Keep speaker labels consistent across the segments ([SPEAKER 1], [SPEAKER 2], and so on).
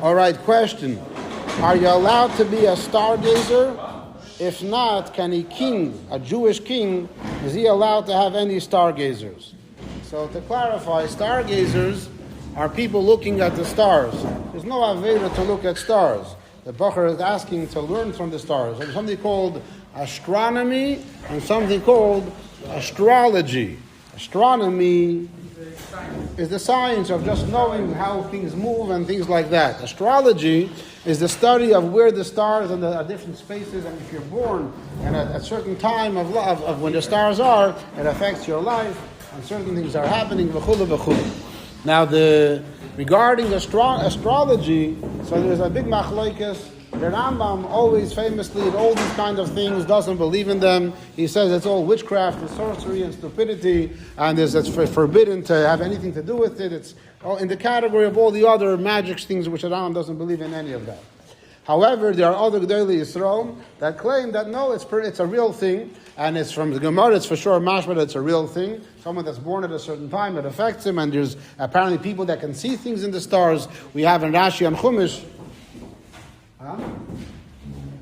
[SPEAKER 1] All right, question. Are you allowed to be a stargazer? If not, can a king, a Jewish king, is he allowed to have any stargazers? So to clarify, stargazers are people looking at the stars. There's no aveda to look at stars. The bochur is asking to learn from the stars. There's something called astronomy and something called astrology. Astronomy is the science of just knowing how things move and things like that. Astrology is the study of where the stars and the different spaces, and if you're born and at a certain time of when the stars are, it affects your life, and certain things are happening. Now, regarding astrology, so there's a big machlokes. The Rambam always famously in all these kind of things doesn't believe in them. He says it's all witchcraft and sorcery and stupidity, and it's forbidden to have anything to do with it. It's in the category of all the other magic things which the Rambam doesn't believe in any of that. However, there are other Gedolei Yisrael that claim that no, it's a real thing, and it's from the Gemara, it's for sure mashma that it's a real thing. Someone that's born at a certain time, it affects him, and there's apparently people that can see things in the stars. We have in Rashi and Chumash.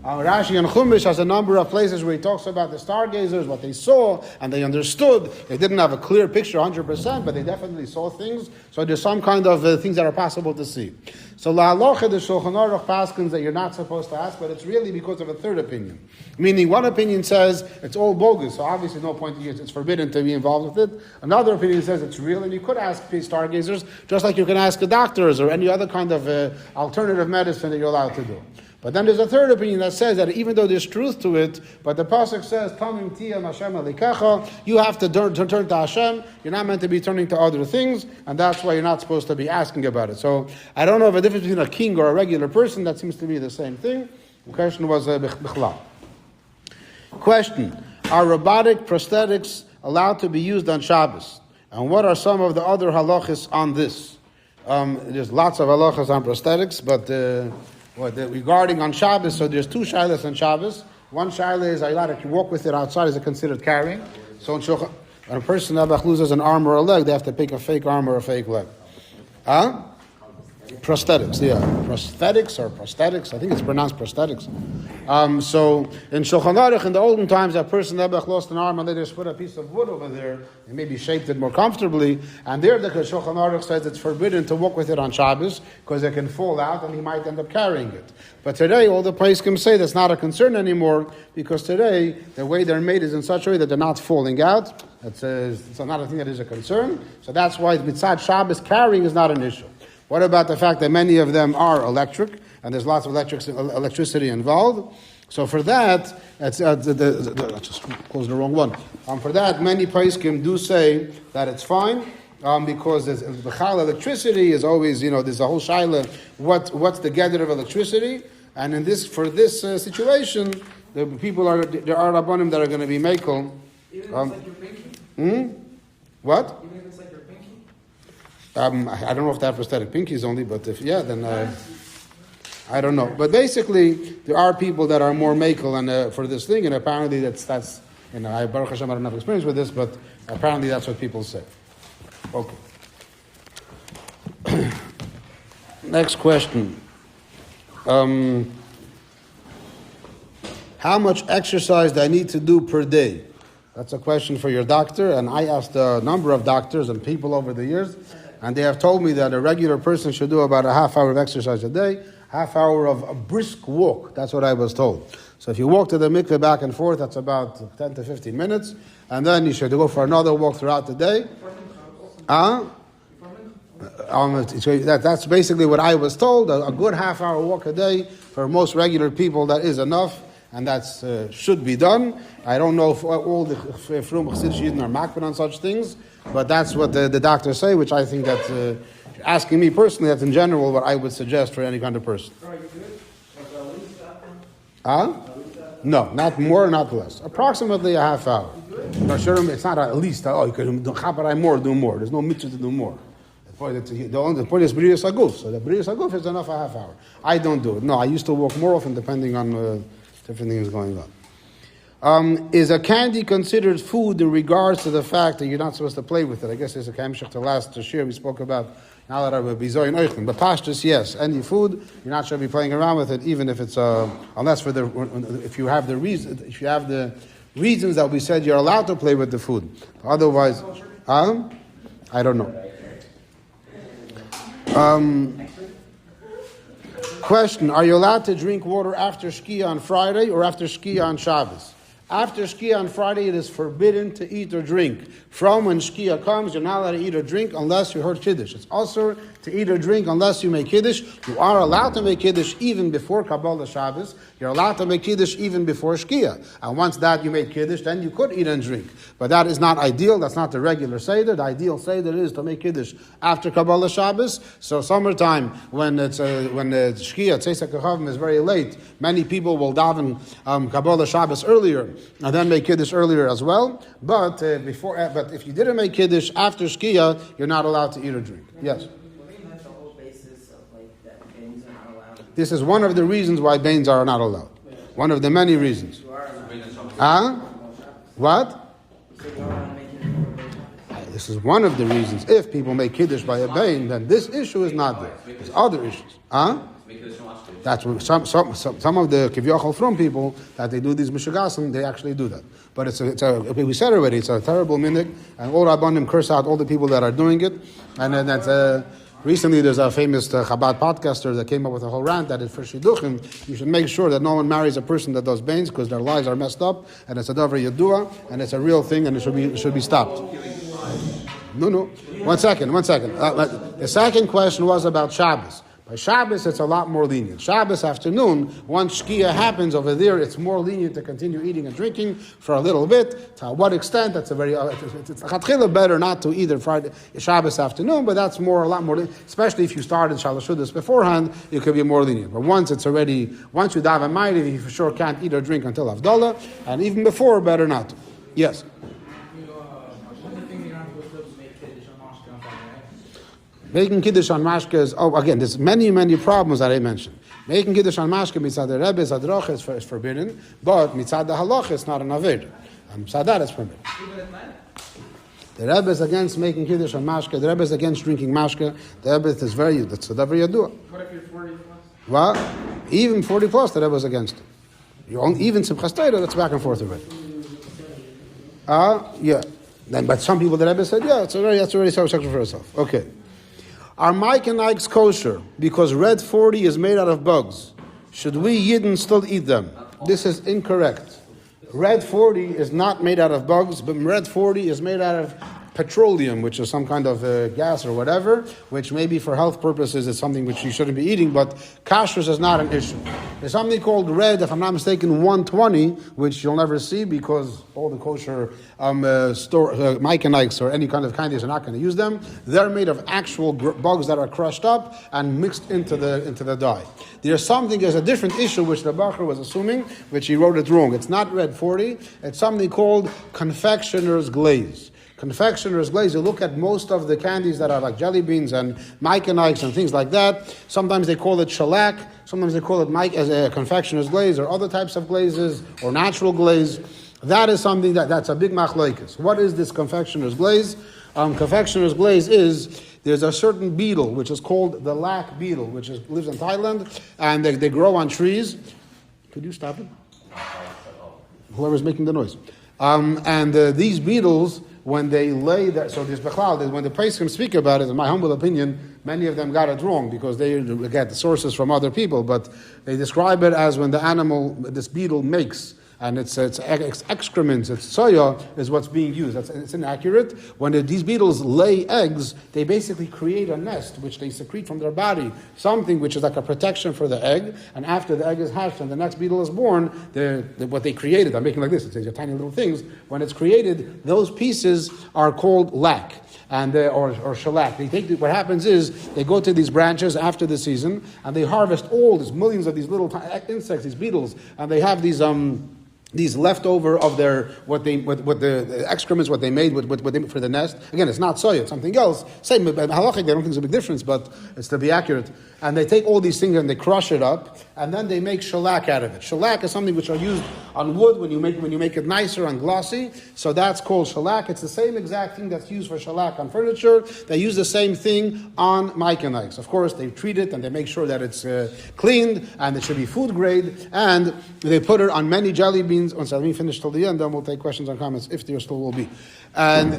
[SPEAKER 1] Rashi and Chumash has a number of places where he talks about the stargazers, what they saw, and they understood. They didn't have a clear picture 100%, but they definitely saw things. So there's some kind of things that are possible to see. So la halacha, the Shulchan Aruch paskins that you're not supposed to ask, but it's really because of a third opinion. Meaning one opinion says it's all bogus, so obviously no point to use, it's forbidden to be involved with it. Another opinion says it's real, and you could ask stargazers, just like you can ask the doctors or any other kind of alternative medicine that you're allowed to do. But then there's a third opinion that says that even though there's truth to it, but the pasuk says, "Tamim tiyam Hashem alikecha," you have to turn to Hashem. You're not meant to be turning to other things, and that's why you're not supposed to be asking about it. So I don't know if a difference between a king or a regular person. That seems to be the same thing. The question was bichlal. Question: are robotic prosthetics allowed to be used on Shabbos? And what are some of the other halachas on this? There's lots of halachas on prosthetics, but regarding on Shabbos, so there's two shilas on Shabbos. One shilah is, are you allowed to walk with it outside? Is it considered carrying? So when a person loses an arm or a leg, they have to pick a fake arm or a fake leg. Prosthetics, yeah. Prosthetics or prosthetics, I think it's pronounced prosthetics. So in Shulchan Aruch, in the olden times, that person lost an arm and they just put a piece of wood over there and maybe shaped it more comfortably. And there the Shulchan Aruch says it's forbidden to walk with it on Shabbos because it can fall out and he might end up carrying it. But today, all the poskim say that's not a concern anymore because today, the way they're made is in such a way that they're not falling out. It's not a thing that is a concern. So that's why mitzad Shabbos carrying is not an issue. What about the fact that many of them are electric, and there's lots of electricity involved? So for that, I just closed the wrong one. For that, many poskim do say that it's fine, because the electricity is always, there's a whole shaila, what's the gather of electricity? And for this situation, the people there are rabbanim that are going to be mekel.
[SPEAKER 2] Even if it's like your pinky?
[SPEAKER 1] What?
[SPEAKER 2] Even if it's like your pinky?
[SPEAKER 1] I don't know if they have prosthetic pinkies only, but if then I don't know. But basically, there are people that are more mekel and for this thing, and apparently that's I Baruch Hashem I don't have experience with this, but apparently that's what people say. Okay. Next question. How much exercise do I need to do per day? That's a question for your doctor, and I asked a number of doctors and people over the years, and they have told me that a regular person should do about a half hour of exercise a day, half hour of a brisk walk. That's what I was told. So if you walk to the mikveh back and forth, that's about 10 to 15 minutes, and then you should go for another walk throughout the day. That's basically what I was told. A good half hour walk a day for most regular people, that is enough, and that should be done. I don't know if all the Frum Chassidish Yidden are makbid on such things, but that's what the doctors say, which I think that, asking me personally, that's in general what I would suggest for any kind of person.
[SPEAKER 2] Are you good?
[SPEAKER 1] No, not more, not less. Approximately a half hour. It's not at least, you can do more, do more. There's no mitzvah to do more. The point is B'riyas Haguf. So the B'riyas Haguf is enough a half hour. I don't do it. No, I used to walk more often depending on different things going on. Is a candy considered food in regards to the fact that you're not supposed to play with it? I guess there's a kamshach to last shiur we spoke about Now that I would bizoin oichlin, but pashtus, yes, any food you're not should be playing around with it, even if it's unless if you have the reasons that we said you're allowed to play with the food. Otherwise, I don't know. Question: are you allowed to drink water after shki'a on Friday or after shki'a on Shabbos? After shki'a on Friday, it is forbidden to eat or drink. From when shki'a comes, you're not allowed to eat or drink unless you heard kiddush. It's also to eat or drink unless you make kiddush. You are allowed to make kiddush even before Kabbalah Shabbos. You're allowed to make kiddush even before shki'a. And once that you make kiddush, then you could eat and drink. But that is not ideal. That's not the regular seder. The ideal seder is to make kiddush after Kabbalah Shabbos. So summertime, when the shki'a, tzedakah is very late, many people will daven Kabbalah Shabbos earlier and then make kiddush earlier as well. But but if you didn't make kiddush after shki'a, you're not allowed to eat or drink. Yes. This is one of the reasons why Beins are not allowed. One of the many reasons. What? This is one of the reasons. If people make kiddush by a Bein, then this issue is not there. There's other issues. That's what some of the Kivyachol from people that they do these mishugasim, they actually do that. But we said already, it's a terrible minhag, and all Rabbanim curse out all the people that are doing it. And then that's recently there's a famous Chabad podcaster that came up with a whole rant that is for shidduchim. You should make sure that no one marries a person that does Beins because their lives are messed up, and it's a davar yadua, and it's a real thing, and it should be stopped. No. One second. The second question was about Shabbos. By Shabbos, it's a lot more lenient. Shabbos afternoon, once shki'a happens over there, it's more lenient to continue eating and drinking for a little bit. To what extent? That's it's hatchila better not to either Friday Shabbos afternoon, but that's a lot more. Especially if you started Shalosh Shudas beforehand, it could be more lenient. But once you vihameitiv, you for sure can't eat or drink until Havdalah, and even before, better not to. Yes. Making kiddush on mashke is, again, there's many problems that I mentioned. Making kiddush on mashke mitzad the Rebbe is forbidden, but mitzad the halach is not an aved. And mitzad that is forbidden. The Rebbe is against making kiddush on mashke. The Rebbe is against drinking mashke. The Rebbe is that's the davar yadua.
[SPEAKER 2] What if you're 40 plus?
[SPEAKER 1] Well, even 40 plus, the Rebbe is against it. Even Simchas Torah, that's back and forth already. Yeah. But some people, the Rebbe said, that's already sexual for herself. Okay. Are Mike and Ike's kosher because red 40 is made out of bugs? Should we Yidden still eat them? This is incorrect. Red 40 is not made out of bugs, but red 40 is made out of petroleum, which is some kind of gas or whatever, which maybe for health purposes is something which you shouldn't be eating, but kashrus is not an issue. There's something called red, if I'm not mistaken, 120, which you'll never see because all the kosher Mike and Ikes or any kind of candies are not going to use them. They're made of actual bugs that are crushed up and mixed into the dye. There's a different issue which the bochur was assuming, which he wrote it wrong. It's not red 40, it's something called confectioner's glaze. Confectioner's glaze, you look at most of the candies that are like jelly beans and Mike and Ikes and things like that. Sometimes they call it shellac, sometimes they call it Mike as a confectioner's glaze or other types of glazes or natural glaze. That is something that's a big machlokes. What is this confectioner's glaze? Confectioner's glaze is, there's a certain beetle which is called the lac beetle, which lives in Thailand, and they grow on trees. Could you stop it? Whoever's making the noise. These beetles, when they lay that, so this bechlal, when the Pesachim speak about it, in my humble opinion, many of them got it wrong because they get the sources from other people, but they describe it as when the animal, this beetle makes, and it's excrements, it's soya, is what's being used. It's inaccurate. When these beetles lay eggs, they basically create a nest, which they secrete from their body, something which is like a protection for the egg, and after the egg is hatched and the next beetle is born, what they created, I'm making like this, it's tiny little things, when it's created, those pieces are called lac. Or shellac. What happens is they go to these branches after the season and they harvest all these millions of these little insects, these beetles, and they have these these leftover of their what the excrements, what they made for the nest. Again, it's not soya, it's something else. Same halachic, they don't think there's a big difference, but it's to be accurate. And they take all these things and they crush it up, and then they make shellac out of it. Shellac is something which are used on wood when you make it nicer and glossy. So that's called shellac. It's the same exact thing that's used for shellac on furniture. They use the same thing on Mike and Ike. Of course, they treat it and they make sure that it's cleaned and it should be food grade. And they put it on many jelly beans. Let me finish till the end, then we'll take questions and comments if there still will be. And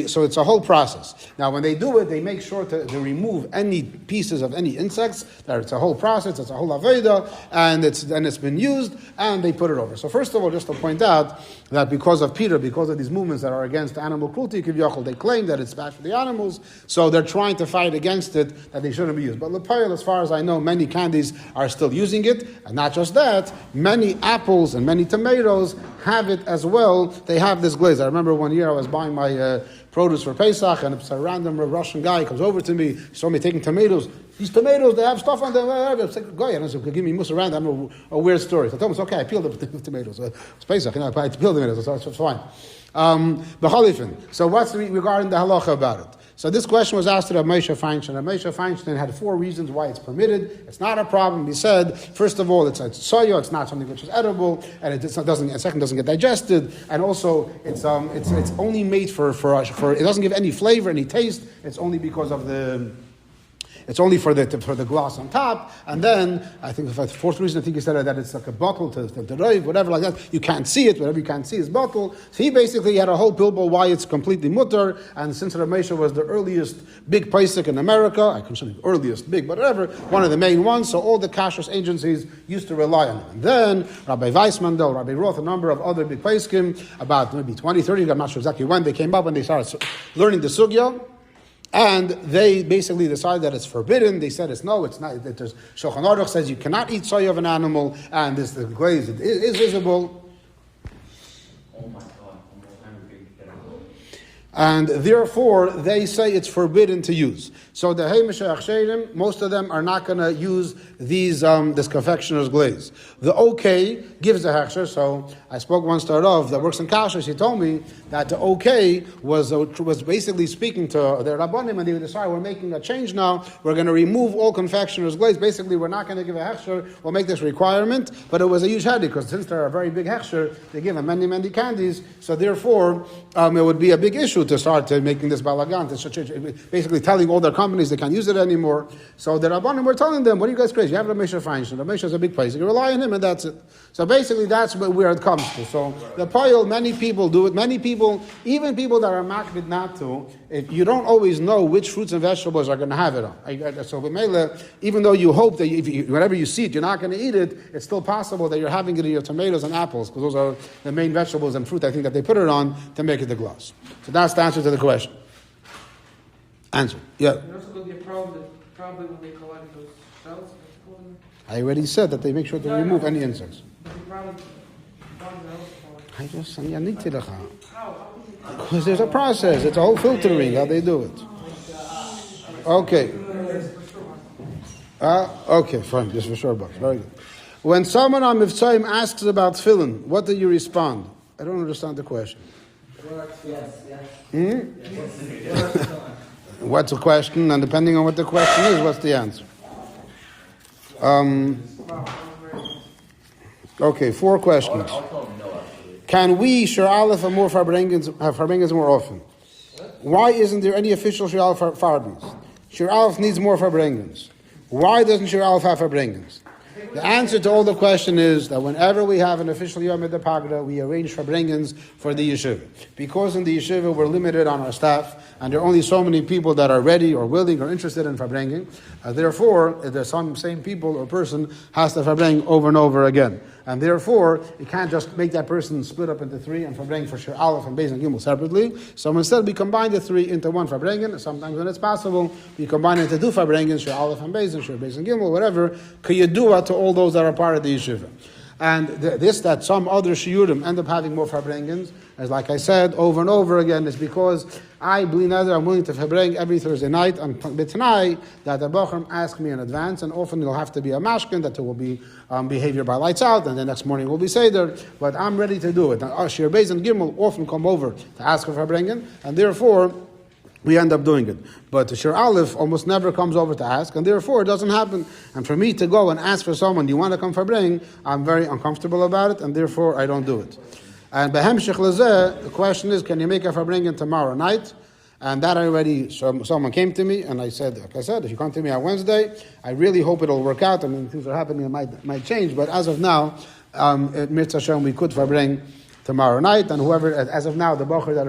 [SPEAKER 1] so it's a whole process. Now, when they do it, they make sure to remove any pieces of any insects. It's a whole process. It's a whole aveda, and it's been used, and they put it over. So first of all, just to point out that because of Peter, because of these movements that are against animal cruelty, they claim that it's bad for the animals. So they're trying to fight against it, that they shouldn't be used. But lepayel, as far as I know, many candies are still using it, and not just that. Many apples and many tomatoes have it as well. They have this glaze. I remember one year I was buying my produce for Pesach, and it's a random Russian guy comes over to me. He saw me taking tomatoes. These tomatoes, they have stuff on them. It's like, goy, I said, give me musa around. I'm a weird story. So I told him, it's okay, I peeled the tomatoes. It's Pesach, I peeled the tomatoes, so it's fine. So what's regarding the halacha about it? So this question was asked to Rabbi Moshe Feinstein. Rabbi Moshe Feinstein had 4 reasons why it's permitted. It's not a problem. He said, first of all, it's soya. It's not something which is edible, and doesn't get digested, and also it's only made for it doesn't give any flavor, any taste. It's only because of it's only for the gloss on top, and then I think the 4th reason, I think he said that it's like a bottle to roiv, whatever like that. You can't see it, whatever you can't see is bottle. So he basically had a whole pilbul why it's completely mutter, and since Rav Moshe was the earliest big Pesach in America, I couldn't say the earliest big, but whatever, one of the main ones, so all the kashrus agencies used to rely on it. And then Rabbi Weissmandel, Rabbi Roth, a number of other big Pesachim, about maybe 20, 30, I'm not sure exactly when they came up, when they started learning the sugya. And they basically decided that it's forbidden. They said it's not. There's Shulchan Aruch says you cannot eat soy of an animal, and the glaze is visible. Oh my God. And therefore, they say it's forbidden to use. So the Heimesha Achsherim, most of them are not going to use this confectioner's glaze. The OK gives the Hechsher. So I spoke once to a Rav that works in Kasher. She told me that the OK was basically speaking to the Rabbanim, and they decided we're making a change now. We're going to remove all confectioner's glaze. Basically, we're not going to give a Hechsher. We'll make this requirement. But it was a huge headache because since they're a very big Hechsher, they give them many, many candies. So therefore, it would be a big issue to start making this balagan, basically telling all their companies they can't use it anymore. So the Rabbanim were telling them, what are you guys crazy? You have Rav Moshe Feinstein. Rav Moshe is a big place. You rely on him and that's it. So basically that's where it comes to. So the payil, many people do it. Many people, even people that are makbid not to, if you don't always know which fruits and vegetables are going to have it on. So even though you hope that whenever you see it, you're not going to eat it, it's still possible that you're having it in your tomatoes and apples, because those are the main vegetables and fruit, I think, that they put it on to make it the gloss. So that's the answer to the question. Answer. Yeah.
[SPEAKER 2] There's also going to be a problem probably when they collect those shells.
[SPEAKER 1] I already said that they make sure to remove any insects. Because there's a process. It's a whole filtering, how they do it. Okay. Okay, fine. Just for sure, box. Very good. When someone on Mivtzoim asks about tefillin, what do you respond? I don't understand the question. What's the question? And depending on what the question is, what's the answer? Okay, 4 questions. Can we shiur alef have more Farbrengens more often? Why isn't there any official shiur alef Farbrengens? Shiur alef needs more Farbrengens. Why doesn't shiur alef have Farbrengens? The answer to all the question is that whenever we have an official Yom Pagra, we arrange Farbrengens for the yeshivah. Because in the yeshivah we're limited on our staff, and there are only so many people that are ready or willing or interested in Farbrengen. Therefore, the same people or person has to Farbreng over and over again. And therefore, you can't just make that person split up into 3 and Farbreng for shiur alef and Beins and Gimel separately. So instead, we combine the 3 into 1 Farbrengen. Sometimes when it's possible, we combine it into 2 Farbrengens, shiur alef and Beins and shiur Beins and Gimel, whatever. Kiyadua to all those that are part of the yeshiva. And that some other shiurim end up having more Farbrengens, as like I said over and over again, is because I'm willing to Farbreng every Thursday night on Bitnai, that the bochur ask me in advance, and often it'll have to be a mashkin, that there will be behavior by lights out, and the next morning will be Seder, but I'm ready to do it. Now, Ashir Beins and Gimel often come over to ask for Farbrengen, and therefore, we end up doing it. But the shiur alef almost never comes over to ask, and therefore it doesn't happen. And for me to go and ask for someone, do you want to come Farbrengen? I'm very uncomfortable about it, and therefore I don't do it. And behemshich lezeh, the question is, can you make a Farbrengen tomorrow night? And that someone came to me, and I said, like I said, if you come to me on Wednesday, I really hope it'll work out. I mean, things are happening, it might change, but as of now, at Mitzvah Hashem, we could Farbrengen tomorrow night, and whoever, as of now, the bochur that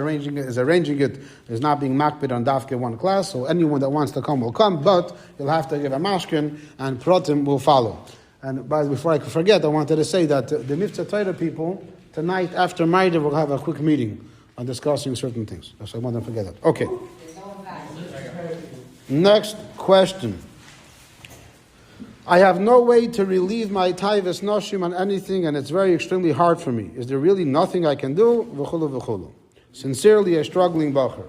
[SPEAKER 1] is arranging it is not being makbid on dafke one class, so anyone that wants to come will come, but you'll have to give a mashkin, and pratim will follow. And before I forget, I wanted to say that the Mivtzoim people, tonight after Maidav, will have a quick meeting on discussing certain things. So I want to forget that. Okay. Next question. I have no way to relieve my taivas noshim on anything, and it's very extremely hard for me. Is there really nothing I can do? V'chulu v'chulu. Sincerely, a struggling bochur.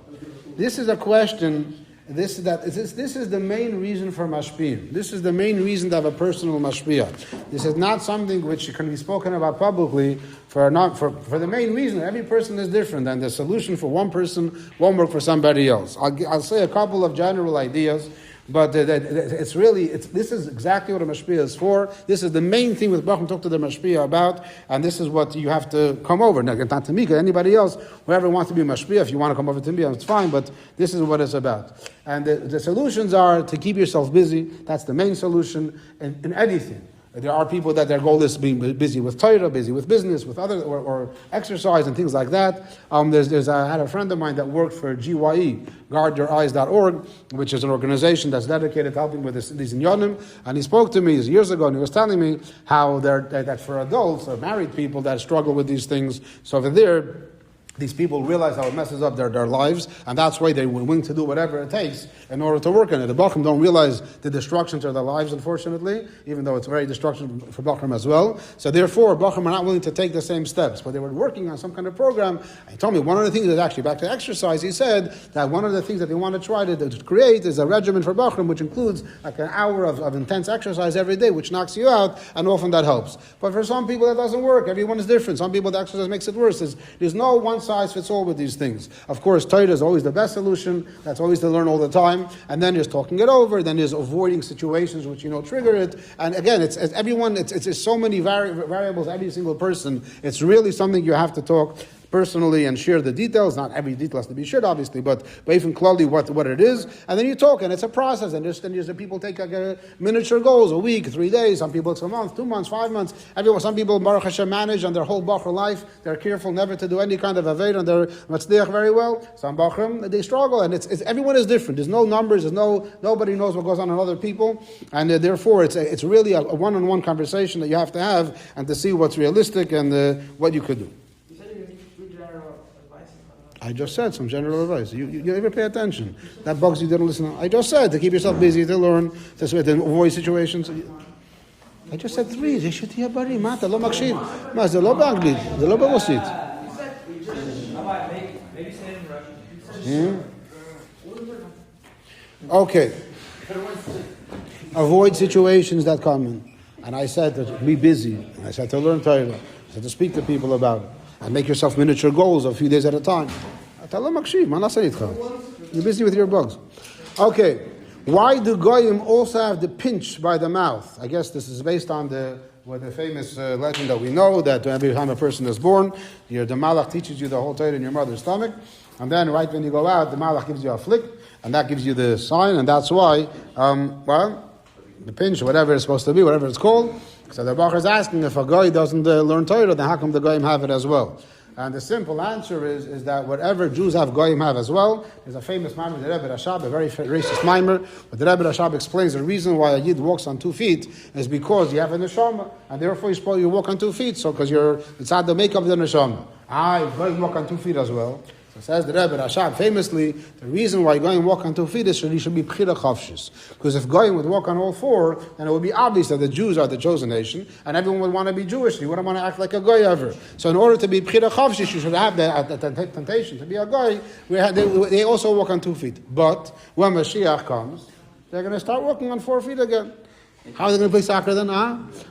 [SPEAKER 1] This is a question. This is the main reason for mashpiyah. This is the main reason to have a personal mashpiyah. This is not something which can be spoken about publicly for the main reason. Every person is different, and the solution for one person won't work for somebody else. I'll say a couple of general ideas. But this is exactly what a mashpiyah is for. This is the main thing with bochur talk to the mashpiyah about, and this is what you have to come over. Now, not to me, anybody else, whoever wants to be a mashpiyah, if you want to come over to me, it's fine, but this is what it's about. And the solutions are to keep yourself busy. That's the main solution in anything. There are people that their goal is to be busy with Torah, busy with business, with other or exercise and things like that. I had a friend of mine that worked for GYE, guardyoureyes.org, which is an organization that's dedicated to helping with these inyanim. And he spoke to me years ago, and he was telling me how that for adults or married people that struggle with these things, so over there, these people realize how it messes up their lives, and that's why they're willing to do whatever it takes in order to work on it. The bochur don't realize the destruction to their lives, unfortunately, even though it's very destruction for bochur as well. So therefore, bochur are not willing to take the same steps. But they were working on some kind of program. He told me one of the things is actually back to exercise. He said that one of the things that they want to try to create is a regimen for bochur, which includes like an hour of intense exercise every day, which knocks you out, and often that helps. But for some people, that doesn't work. Everyone is different. Some people, the exercise makes it worse. There's no one size fits all with these things. Of course, Torah is always the best solution. That's always to learn all the time. And then there's talking it over. Then there's avoiding situations which trigger it. And again, it's everyone. It's so many variables. Every single person. It's really something you have to talk personally and share the details. Not every detail has to be shared, obviously, but even clearly what it is. And then you talk, and it's a process. And there's the people take like miniature goals, a week, 3 days. Some people it's a month, 2 months, 5 months. Some people, Baruch Hashem, manage on their whole bochur life. They're careful never to do any kind of aved, and they're matzliach very well. Some bochurim, they struggle, and it's everyone is different. There's no numbers. Nobody knows what goes on in other people, and therefore it's really a one-on-one conversation that you have to have, and to see what's realistic and what you could do. I just said some general advice. You never pay attention. That bugs you, didn't listen. I just said to keep yourself busy, to learn, to avoid situations. I just said 3. זה שתהיה בריא. מה, אתה לא מקשיב? מה, זה לא באנגלית, זה לא ברוסית. Okay. Avoid situations that come in. And I said to be busy. And I said to learn Torah. I said to speak to people about it. And make yourself miniature goals a few days at a time. You're busy with your bugs. Okay. Why do goyim also have the pinch by the mouth? I guess this is based on the famous legend that we know, that every time a person is born, the malach teaches you the whole Torah in your mother's stomach. And then right when you go out, the malach gives you a flick, and that gives you the sign, and that's why, the pinch, whatever it's supposed to be, whatever it's called. So the bochur is asking, if a goy doesn't learn Torah, then how come the goyim have it as well? And the simple answer is that whatever Jews have, goyim have as well. There's a famous mimer, the Rebbe Rashab, a very racist mimer, but the Rebbe Rashab explains the reason why a yid walks on 2 feet is because you have a neshama, and therefore you walk on 2 feet, so because it's not the makeup of the neshama. Goyim walk on 2 feet as well. So says the Rebbe Rashab famously, the reason why goyim walk on 2 feet is so he should be bchira chavshis. Because if goyim would walk on all 4, then it would be obvious that the Jews are the chosen nation, and everyone would want to be Jewish. You wouldn't want to act like a goy ever. So in order to be bchira chavshis, you should have the temptation to be a goy. They also walk on 2 feet. But when Mashiach comes, they're going to start walking on 4 feet again. How are they going to play soccer then?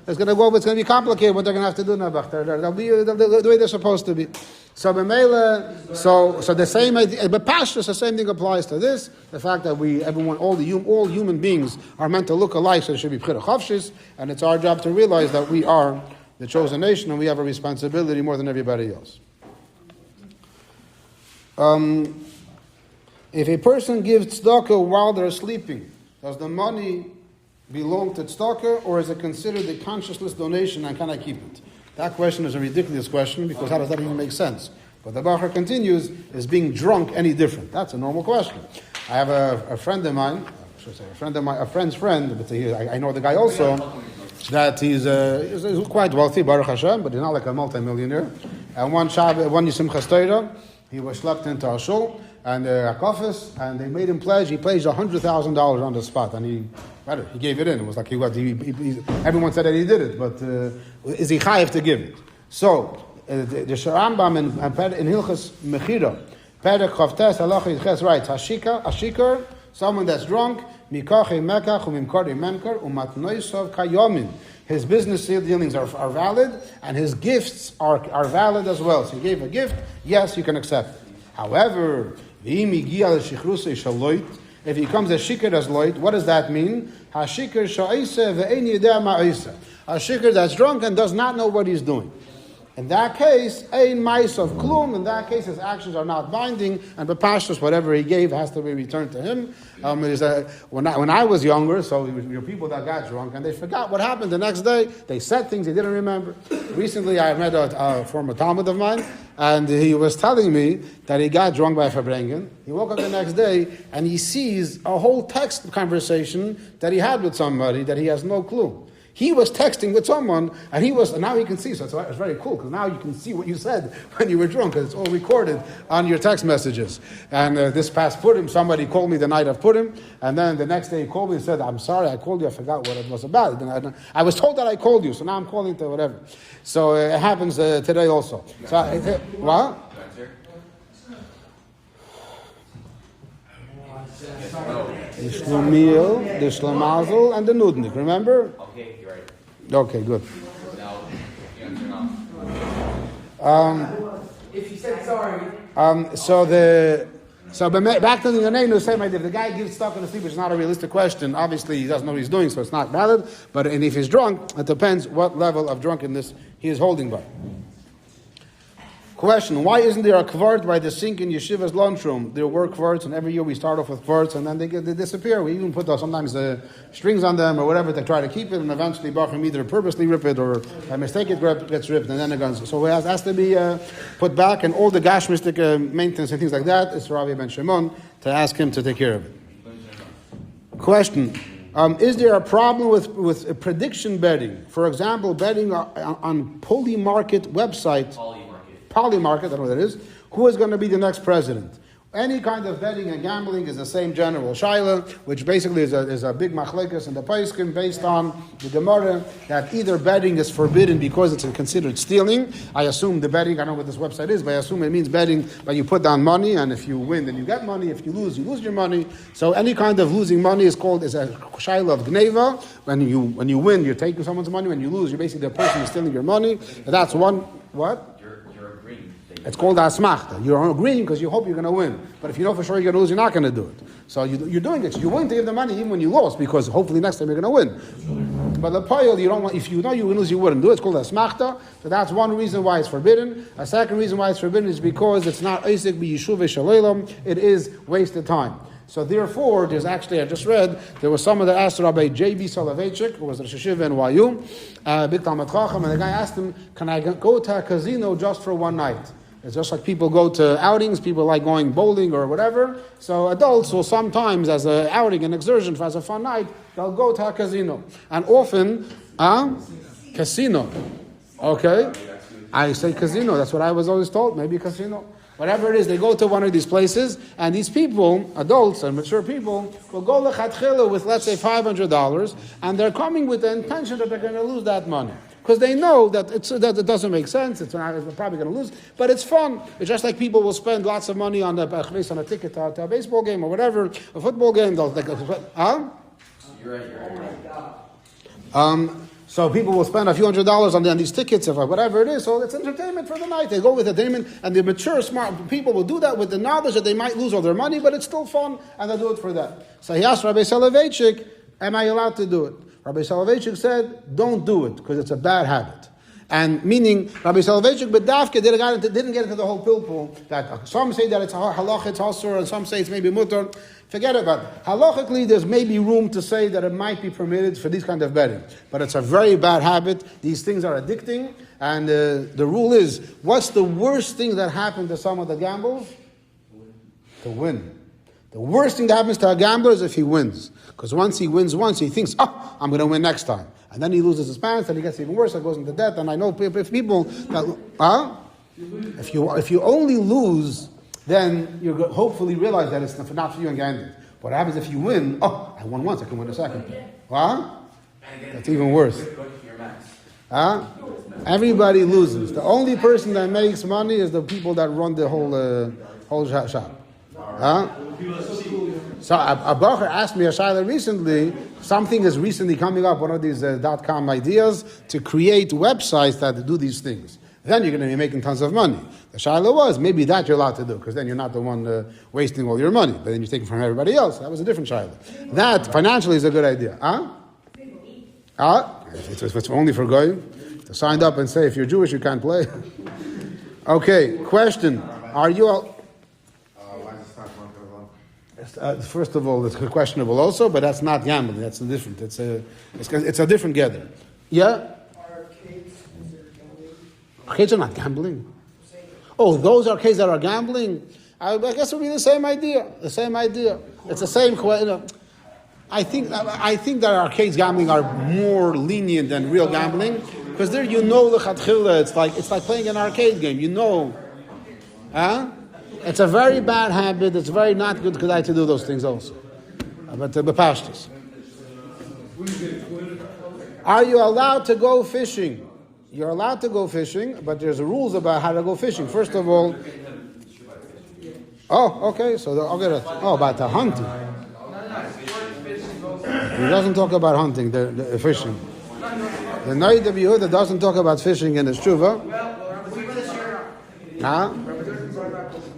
[SPEAKER 1] It's going to be complicated what they're going to have to do now. They'll be the way they're supposed to be. So the same idea, but Pashtus, the same thing applies to this. The fact that all human beings are meant to look alike, so it should be Bchira Chavshis, and it's our job to realize that we are the chosen nation and we have a responsibility more than everybody else. If a person gives tzedakah while they're sleeping, does the money belong to tzedakah, or is it considered a conscienceless donation, and can I keep it? That question is a ridiculous question, because how does that even make sense? But the bochur continues, is being drunk any different? That's a normal question. I have a friend of mine, a friend's friend, but I know the guy also, that he's quite wealthy, Baruch Hashem, but he's not like a multi-millionaire. And one Simchas Torah, he was schlepped into a shul, and a office, and they made him pledge. He pledged $100,000 on the spot, and he gave it in. It was like everyone said that he did it, but is he chayiv to give it? So the Rambam in Hilchas Mechira, Perek Chavtes Halacha Yitches writes, Hashikar, someone that's drunk, Mikache Mekach Umimkari Menkar Umatnoisov Kayomin. His business dealings are valid, and his gifts are valid as well. So he gave a gift, yes, you can accept it. However, if he comes as shikr as loit, what does that mean? A shikr that's drunk and does not know what he's doing. In that case, ein mais of klum. In that case, his actions are not binding, and bepashtus, whatever he gave has to be returned to him. When I was younger, so there were people that got drunk and they forgot what happened the next day. They said things they didn't remember. Recently, I met a former Talmud of mine, and he was telling me that he got drunk by Farbrengens. He woke up the next day and he sees a whole text conversation that he had with somebody that he has no clue. He was texting with someone, and now he can see. So it's very cool, because now you can see what you said when you were drunk, because it's all recorded on your text messages. And this past Purim, somebody called me the night of Purim, and then the next day he called me and said, I'm sorry, I called you, I forgot what it was about. And I was told that I called you, so now I'm calling to whatever. So it happens today also. So what? The Shlomil, the Shlomazel, and the Nudnik, remember?
[SPEAKER 3] Okay, you're right.
[SPEAKER 1] Okay, good.
[SPEAKER 3] Now, you answer
[SPEAKER 2] If you said sorry.
[SPEAKER 1] Back to the Yanenu, same idea. If the guy gives stuff in the sleep, which is not a realistic question. Obviously, he doesn't know what he's doing, so it's not valid. And if he's drunk, it depends what level of drunkenness he is holding by. Question: why isn't there a kvaart by the sink in yeshiva's lunchroom? There were kvaarts, and every year we start off with kvaarts, and then they disappear. We even put sometimes the strings on them or whatever to try to keep it, and eventually bochur either purposely rip it or by mistake it gets ripped, and then it goes. So it has to be put back, and all the gashmistic maintenance and things like that is Rabbi Ben Shimon to ask him to take care of it. Question: is there a problem with prediction betting? For example, betting on Polymarket website. Polymarket, I don't know what that is. Who is going to be the next president? Any kind of betting and gambling is the same general shaila, which basically is a big machlekes in the Paiskim based on the Gemara that either betting is forbidden because it's considered stealing. I assume the betting, I don't know what this website is, but I assume it means betting, but you put down money, and if you win, then you get money. If you lose your money. So any kind of losing money is a shaila of gneva. When you win, you're taking someone's money. When you lose, you're basically the person who's stealing your money. That's one, what? It's called asmachta. You're agreeing because you hope you're going to win. But if you know for sure you're going to lose, you're not going to do it. So you're doing it. You win to give the money even when you lost, because hopefully next time you're going to win. But the payil, you don't want. If you know you're going to lose, you wouldn't do it. It's called asmachta. So that's one reason why it's forbidden. A second reason why it's forbidden is because it's not isik b'yeshuvah shalelam. It is wasted time. So therefore, there's actually, I just read, there was someone that asked Rabbi J.B. Soloveitchik, who was Rosh Yeshiva in NYU, big Talmud Chacham, and the guy asked him, can I go to a casino just for one night? It's just like people go to outings, people like going bowling or whatever. So adults will sometimes, as an outing, an exertion, as a fun night, they'll go to a casino. And often, casino. Okay? I say casino, that's what I was always told, maybe casino. whatever it is, they go to one of these places, and these people, adults and mature people, will go lechatchila with, let's say, $500, and they're coming with the intention that they're going to lose that money. Because they know that that it doesn't make sense, it's probably going to lose, but it's fun. It's just like people will spend lots of money on a ticket to a baseball game or whatever, a football game. You're right. So people will spend a few $100s on these tickets or whatever it is. So it's entertainment for the night. They go with entertainment, and the mature, smart people will do that with the knowledge that they might lose all their money, but it's still fun, and they'll do it for that. So he asked Rabbi Soloveitchik, am I allowed to do it? Rabbi Soloveitchik said, don't do it, because it's a bad habit. And meaning, Rabbi Soloveitchik Bedavke didn't get into the whole pilpul, that some say that it's halach, it's asur, and some say it's maybe mutar. Forget about it. Halachically, there's maybe room to say that it might be permitted for these kind of betting. But it's a very bad habit. These things are addicting. And the rule is, what's the worst thing that happened to someone that gambles? To win. The worst thing that happens to a gambler is if he wins. Because once he wins once, he thinks, I'm going to win next time. And then he loses his pants, and he gets even worse, and goes into debt. And I know people that, if you only lose, then you hopefully realize that it's not for you and get ended. What happens if you win? I won once, I can win a second. That's even worse. Everybody loses. The only person that makes money is the people that run the whole shop. So a bochur asked me a shaila recently. Something is recently coming up, one of these .com ideas to create websites that do these things. Then you're going to be making tons of money. The shaila was, maybe that you're allowed to do, because then you're not the one wasting all your money, but then you're taking from everybody else. That was a different shaila. That, financially, is a good idea. If it's only for goyim, to sign up and say, if you're Jewish, you can't play. Okay, question. Are you...
[SPEAKER 4] Why is the stock market alone?
[SPEAKER 1] First of all, it's questionable also, but that's not gambling. That's different. It's a different gather. Yeah? Arcades are not gambling. Oh, those arcades that are gambling? I guess it would be the same idea. It's the same question. I think that arcades gambling are more lenient than real gambling, because there the chatchila. It's like playing an arcade game. It's a very bad habit. It's very not good to do those things also. But bepashtus. Are you allowed to go fishing? You're allowed to go fishing, but there's rules about how to go fishing. First of all, okay, so I'll get it. About the hunting. He doesn't talk about hunting, the fishing. The Noid of Yehuda doesn't talk about fishing in his tshuva.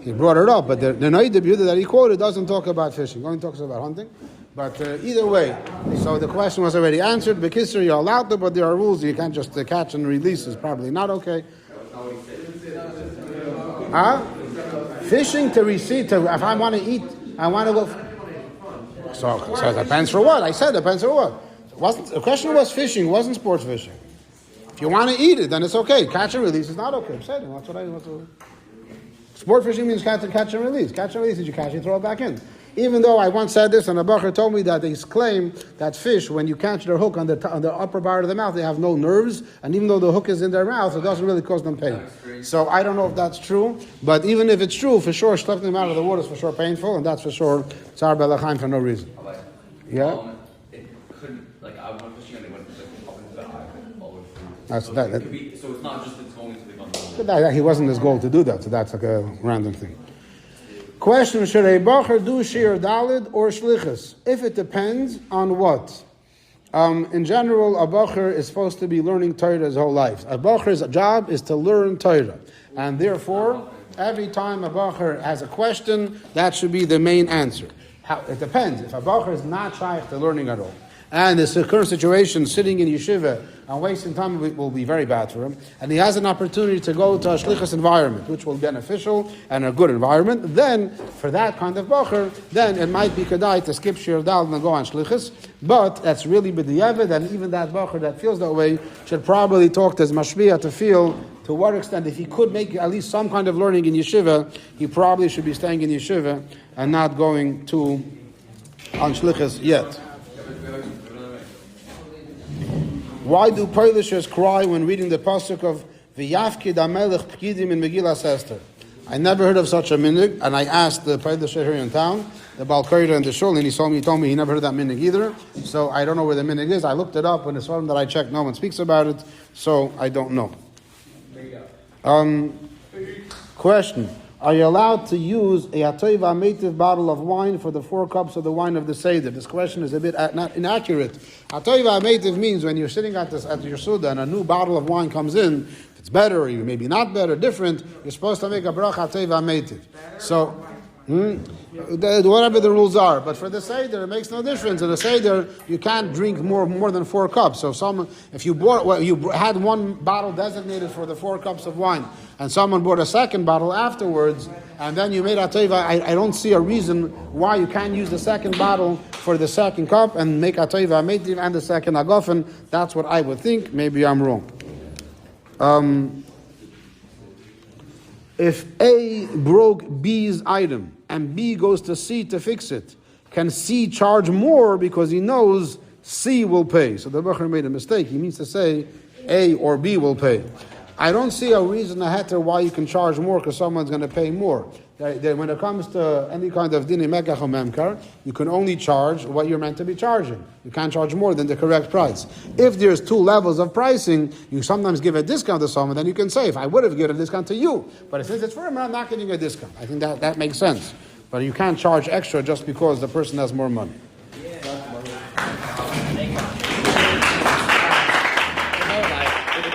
[SPEAKER 1] He brought it up, but the Noid of Yehuda that he quoted doesn't talk about fishing. Only talks about hunting. But either way, so the question was already answered. Bekisser, you're allowed to, but there are rules. You can't just catch and release. Is probably not okay. Fishing to receive. If I want to eat, I want to go. So it depends for what? I said it depends for what. The question was fishing. It wasn't sports fishing. If you want to eat it, then it's okay. Catch and release is not okay. I'm saying that's what sport fishing means catch and release. Catch and release is you catch and throw it back in. Even though I once said this, and a bochur told me that they claim that fish, when you catch their hook on the upper part of the mouth, they have no nerves, and even though the hook is in their mouth, it doesn't really cause them pain. So I don't know if that's true, but even if it's true, for sure, schlepping them out of the water is for sure painful, and that's for sure tzar belachaim for no reason. Yeah?
[SPEAKER 3] It could, I went fishing and they went up into the eye all the way through.
[SPEAKER 1] That's that.
[SPEAKER 3] So it's not just it's going into the bundle.
[SPEAKER 1] He wasn't his goal to do that, so that's like a random thing. Question, should a bochur do shiur dalet or shlichus? If it depends on what? In general, a bochur is supposed to be learning Torah his whole life. A bochur's job is to learn Torah. And therefore, every time a bochur has a question, that should be the main answer. It depends. If a bochur is not shaykh to learning at all, and the current situation, sitting in yeshivah and wasting time, will be very bad for him. And he has an opportunity to go to a shlichus environment, which will be beneficial and a good environment. Then, for that kind of bochur, then it might be kedai to skip shiur dalet and go on shlichus. But that's really b'diavad, and even that bochur that feels that way should probably talk to his mashpia to feel to what extent, if he could make at least some kind of learning in yeshiva, he probably should be staying in yeshiva and not going to on shlichus yet. Why do Polishers cry when reading the pasuk of V'yafkid HaMelech Pkidim in Megillas Esther? I never heard of such a minhag, and I asked the Paidah here in town, the Balkaida and the Shul, and he told me he never heard that minhag either. So I don't know where the minhag is. I looked it up, and it's one that I checked. No one speaks about it, so I don't know. Question: are you allowed to use a hatov vihameitiv bottle of wine for the 4 cups of the wine of the Seder? This question is a bit not inaccurate. Hatov vihameitiv means when you're sitting at your Suda and a new bottle of wine comes in, if it's better or maybe not better, different, you're supposed to make a bracha hatov vihameitiv. So, whatever the rules are. But for the Seder, it makes no difference. In the Seder, you can't drink more than 4 cups. So if you had one bottle designated for the 4 cups of wine, and someone bought a second bottle afterwards, and then you made hatov, I don't see a reason why you can't use the second bottle for the second cup and make hatov vihameitiv and the second agofen. That's what I would think. Maybe I'm wrong. If A broke B's item and B goes to C to fix it, can C charge more because he knows C will pay? So the bochur made a mistake. He means to say A or B will pay. I don't see a reason, a heter, why you can charge more because someone's going to pay more. When it comes to any kind of dini mekach or memkar, you can only charge what you're meant to be charging. You can't charge more than the correct price. If there's 2 levels of pricing, you sometimes give a discount to someone, then you can say, if I would have given a discount to you, but since it's for him, I'm not getting a discount. I think that makes sense. But you can't charge extra just because the person has more money.